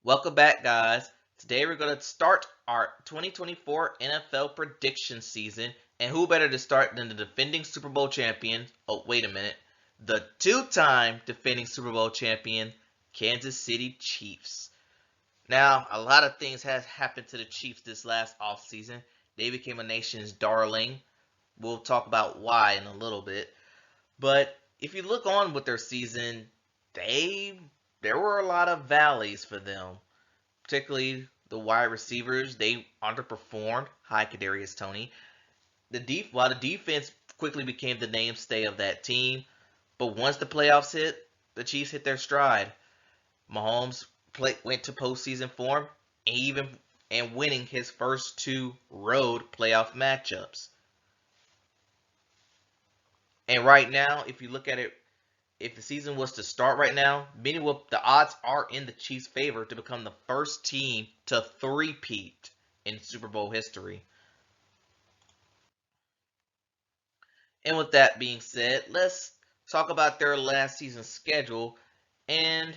Welcome back, guys. Today we're going to start our 2024 NFL prediction season. And who better to start than the defending Super Bowl champion? Oh, wait a minute. The two-time defending Super Bowl champion, Kansas City Chiefs. Now, a lot of things has happened to the Chiefs this last offseason. They became a nation's darling. We'll talk about why in a little bit. But if you look on with their season, they there were a lot of valleys for them, particularly the wide receivers. They underperformed. Hi, Kadarius Toney. While the defense quickly became the mainstay of that team, but once the playoffs hit, the Chiefs hit their stride. Mahomes went to postseason form, and winning his first two road playoff matchups. And right now, if you look at it, if the season was to start right now, the odds are in the Chiefs' favor to become the first team to three-peat in Super Bowl history. And with that being said, let's talk about their last season schedule. And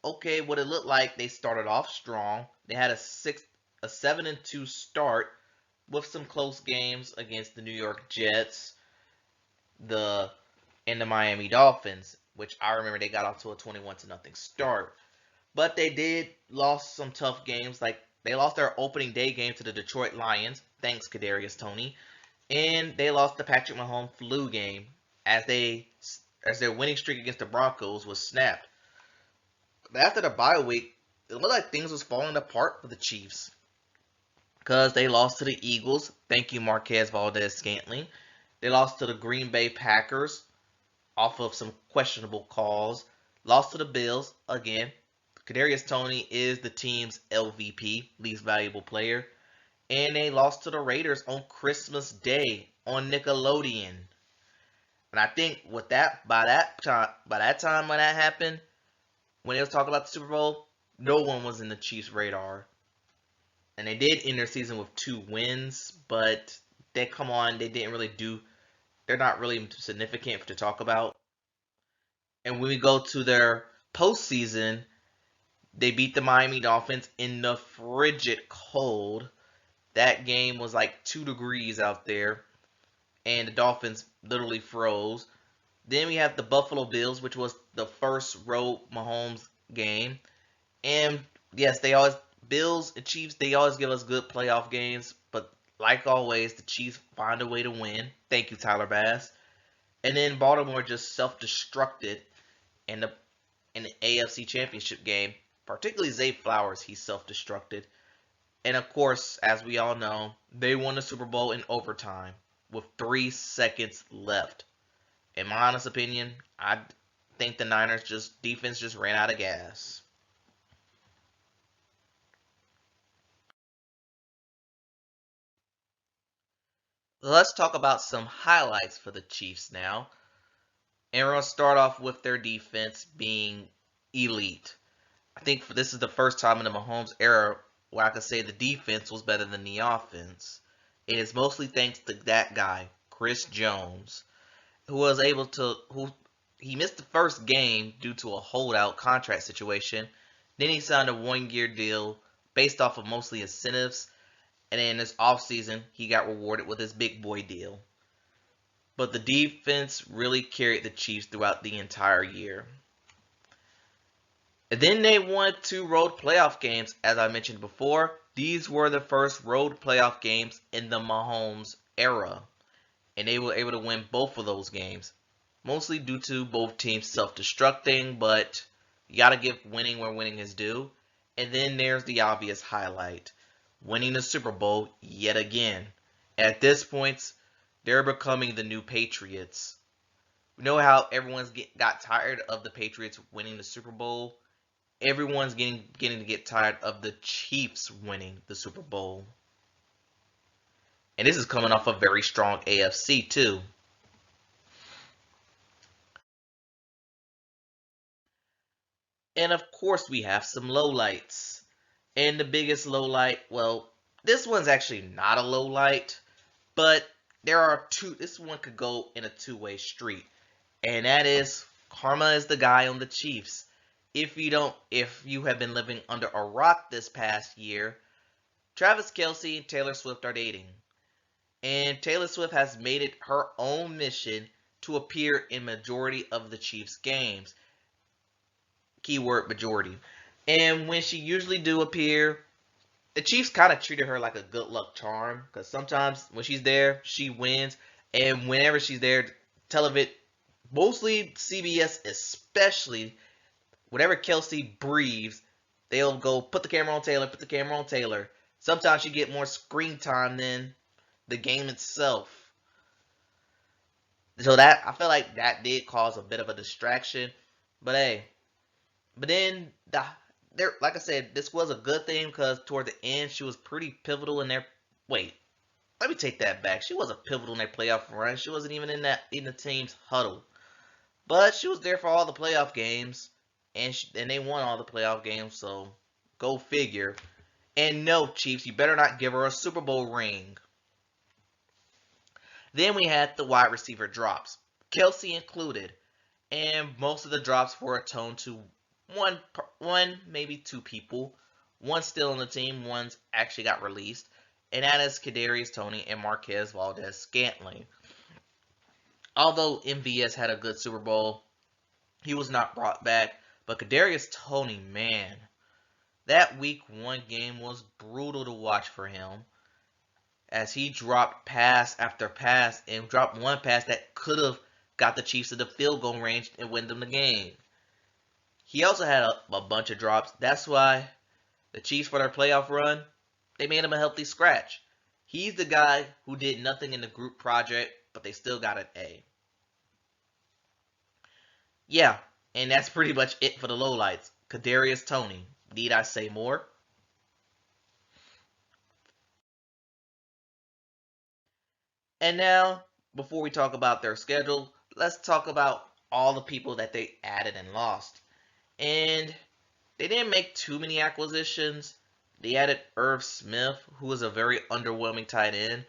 okay, what it looked like, they started off strong. They had a 7-2 start with some close games against the New York Jets, the and the Miami Dolphins, which I remember they got off to a 21 to nothing start. But they did lost some tough games, like they lost their opening day game to the Detroit Lions. Thanks, Kadarius Toney. And they lost the Patrick Mahomes flu game as their winning streak against the Broncos was snapped. After the bye week, it looked like things was falling apart for the Chiefs because they lost to the Eagles. Thank you, Marquez Valdez-Scantling. They lost to the Green Bay Packers off of some questionable calls. Lost to the Bills again. Kadarius Toney is the team's LVP, least valuable player. And they lost to the Raiders on Christmas Day on Nickelodeon. And I think by that time when that happened, when they was talking about the Super Bowl, no one was in the Chiefs' radar. And they did end their season with 2 wins, but they didn't really do. They're not really significant to talk about. And when we go to their postseason, they beat the Miami Dolphins in the frigid cold. That game was like 2 degrees out there, and the Dolphins literally froze. Then we have the Buffalo Bills, which was the first road Mahomes game. And yes, Bills and Chiefs, they always give us good playoff games, but like always, the Chiefs find a way to win. Thank you, Tyler Bass. And then Baltimore just self-destructed in the AFC Championship game. Particularly Zay Flowers, he self-destructed. And of course, as we all know, they won the Super Bowl in overtime with 3 seconds left. In my honest opinion, I think the Niners defense just ran out of gas. Let's talk about some highlights for the Chiefs now. And we're going to start off with their defense being elite. I think this is the first time in the Mahomes era where I could say the defense was better than the offense. It is mostly thanks to that guy, Chris Jones, who he missed the first game due to a holdout contract situation. Then he signed a 1-year deal based off of mostly incentives, and then this offseason he got rewarded with his big boy deal. But the defense really carried the Chiefs throughout the entire year. And then they won 2 road playoff games, as I mentioned before. These were the first road playoff games in the Mahomes era, and they were able to win both of those games, mostly due to both teams self-destructing, but you gotta give winning where winning is due. And then there's the obvious highlight, winning the Super Bowl yet again. At this point, they're becoming the new Patriots. We know how everyone's got tired of the Patriots winning the Super Bowl. Everyone's getting to get tired of the Chiefs winning the Super Bowl. And this is coming off a very strong AFC too. And of course we have some lowlights. And the biggest lowlight, well, this one's actually not a lowlight, but this one could go in a two-way street. And that is, Karma is the guy on the Chiefs. If you have been living under a rock this past year, Travis Kelce and Taylor Swift are dating. And Taylor Swift has made it her own mission to appear in majority of the Chiefs games. Keyword majority. And when she usually do appear, the Chiefs kind of treated her like a good luck charm because sometimes when she's there, she wins, and whenever she's there, television, mostly CBS, especially whenever Kelce breathes, they'll go put the camera on Taylor, put the camera on Taylor. Sometimes she get more screen time than the game itself. So that I feel like that did cause a bit of a distraction, but hey, but then there, like I said, this was a good thing because toward the end she was pretty pivotal in their. Wait, let me take that back. She wasn't pivotal in their playoff run. She wasn't even in the team's huddle, but she was there for all the playoff games, and they won all the playoff games. So go figure. And no, Chiefs, you better not give her a Super Bowl ring. Then we had the wide receiver drops, Kelce included, and most of the drops were atoned to one maybe two people. One's still on the team, one's actually got released, and that is Kadarius Toney and Marquez Valdes-Scantling. Although MVS had a good Super Bowl, he was not brought back. But Kadarius Toney, man, that Week 1 game was brutal to watch for him, as he dropped pass after pass and dropped one pass that could have got the Chiefs to the field goal range and win them the game. He also had a bunch of drops. That's why the Chiefs, for their playoff run, they made him a healthy scratch. He's the guy who did nothing in the group project, but they still got an A. Yeah, and that's pretty much it for the lowlights. Kadarius Toney. Need I say more? And now, before we talk about their schedule, let's talk about all the people that they added and lost. And they didn't make too many acquisitions. They added Irv Smith, who was a very underwhelming tight end.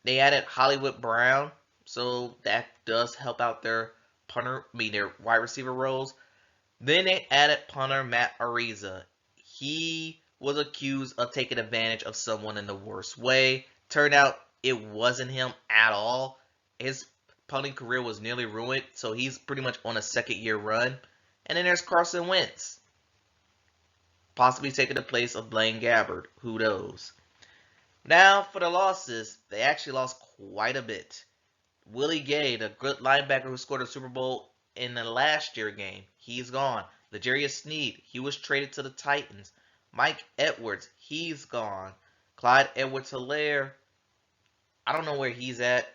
They added Hollywood Brown, so that does help out their their wide receiver roles. Then they added punter Matt Ariza. He was accused of taking advantage of someone in the worst way. Turned out it wasn't him at all. His punting career was nearly ruined, so he's pretty much on a second year run. And then there's Carson Wentz, possibly taking the place of Blaine Gabbert. Who knows? Now for the losses, they actually lost quite a bit. Willie Gay, the good linebacker who scored a Super Bowl in the last year game, he's gone. L'Jarius Sneed, he was traded to the Titans. Mike Edwards, he's gone. Clyde Edwards-Helaire, I don't know where he's at.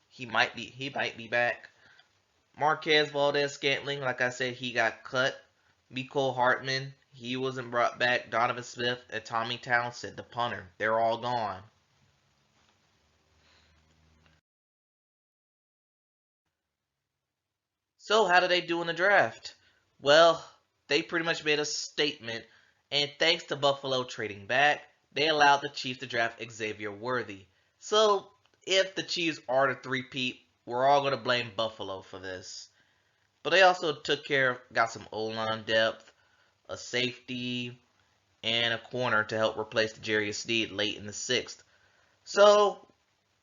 He might be back. Marquez Valdes-Scantling, like I said, he got cut. Mecole Hardman, he wasn't brought back. Donovan Smith and Tommy Townsend, the punter, they're all gone. So how did they do in the draft? Well, they pretty much made a statement, and thanks to Buffalo trading back, they allowed the Chiefs to draft Xavier Worthy. So if the Chiefs are the three-peat, we're all going to blame Buffalo for this. But they also got some O-line depth, a safety, and a corner to help replace L'Jarius Sneed late in the sixth. So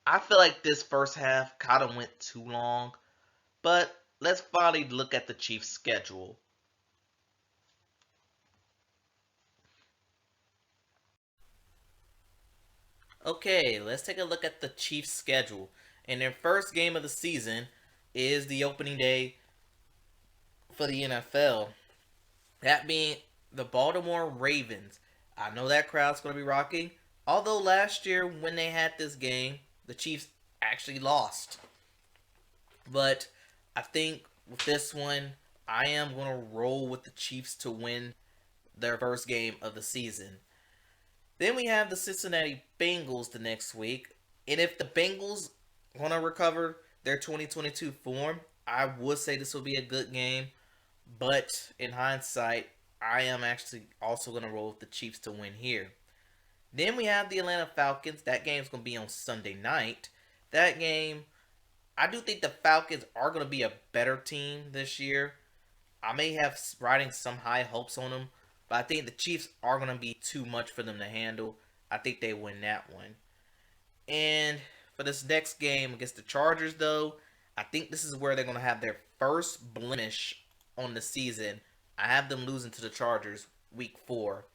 I feel like this first half kind of went too long, but let's finally look at the Chiefs' schedule. Okay, let's take a look at the Chiefs' schedule. And their first game of the season is the opening day for the NFL. That being the Baltimore Ravens. I know that crowd's going to be rocking. Although last year when they had this game, the Chiefs actually lost. But I think with this one, I am going to roll with the Chiefs to win their first game of the season. Then we have the Cincinnati Bengals the next week. And if the Bengals want to recover their 2022 form, I would say this will be a good game. But in hindsight, I am actually also going to roll with the Chiefs to win here. Then we have the Atlanta Falcons. That game's going to be on Sunday night. That game, I do think the Falcons are going to be a better team this year. I may have riding some high hopes on them, but I think the Chiefs are going to be too much for them to handle. I think they win that one. And for this next game against the Chargers, though, I think this is where they're going to have their first blemish on the season. I have them losing to the Chargers week 4.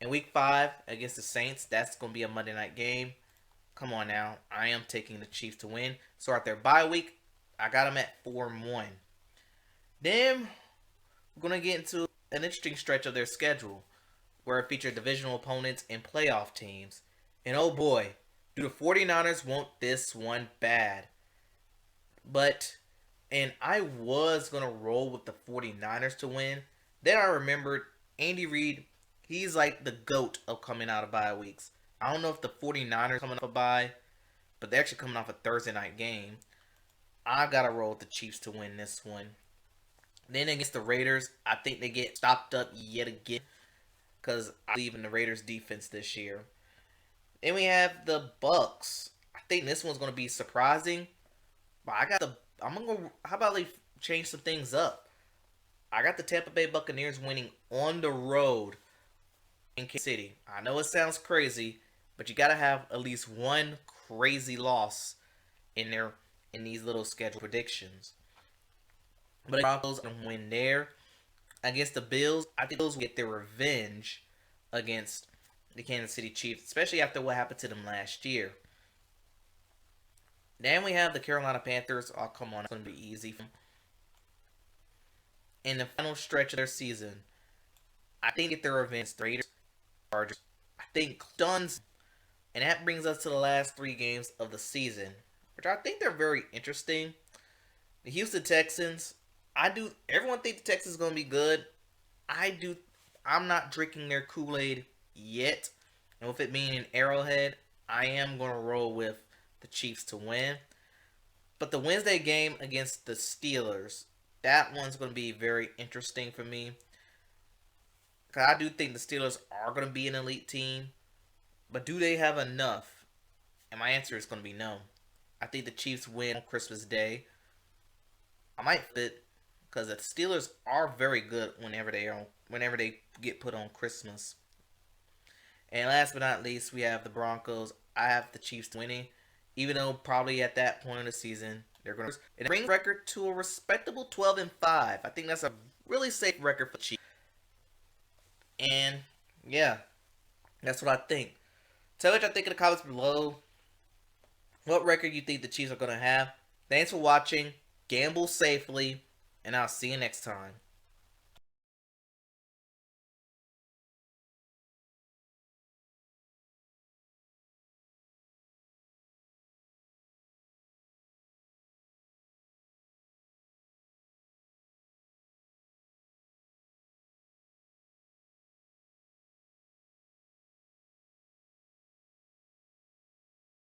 In week 5 against the Saints, that's going to be a Monday night game. Come on now. I am taking the Chiefs to win. So at their bye week, I got them at 4-1. Then we're going to get into an interesting stretch of their schedule where it features divisional opponents and playoff teams. And oh boy, do the 49ers want this one bad. And I was going to roll with the 49ers to win. Then I remembered Andy Reid, he's like the GOAT of coming out of bye weeks. I don't know if the 49ers coming off a bye, but they're actually coming off a Thursday night game. I got to roll with the Chiefs to win this one. Then against the Raiders, I think they get stopped up yet again because I believe in the Raiders defense this year. Then we have the Bucks. I think this one's going to be surprising, but I'm going to go, how about they change some things up? I got the Tampa Bay Buccaneers winning on the road in Kansas City. I know it sounds crazy, but you got to have at least one crazy loss in these little schedule predictions. But the Broncos and win there against the Bills. I think the Bills will get their revenge against the Kansas City Chiefs, especially after what happened to them last year. Then we have the Carolina Panthers. Oh, come on, it's going to be easy. In the final stretch of their season, I think get their revenge. The Raiders, Chargers. I think Duns, and that brings us to the last 3 games of the season, which I think they're very interesting. The Houston Texans. Everyone thinks the Texans is going to be good. I'm not drinking their Kool-Aid yet. And with it being an Arrowhead, I am going to roll with the Chiefs to win. But the Wednesday game against the Steelers, that one's going to be very interesting for me. Because I do think the Steelers are going to be an elite team. But do they have enough? And my answer is going to be no. I think the Chiefs win on Christmas Day. I might fit because the Steelers are very good whenever they get put on Christmas. And last but not least, we have the Broncos. I have the Chiefs winning, even though probably at that point of the season they're going to bring the record to a respectable 12-5. I think that's a really safe record for the Chiefs. And yeah, that's what I think. Tell me what you think in the comments below. What record you think the Chiefs are going to have? Thanks for watching. Gamble safely, and I'll see you next time.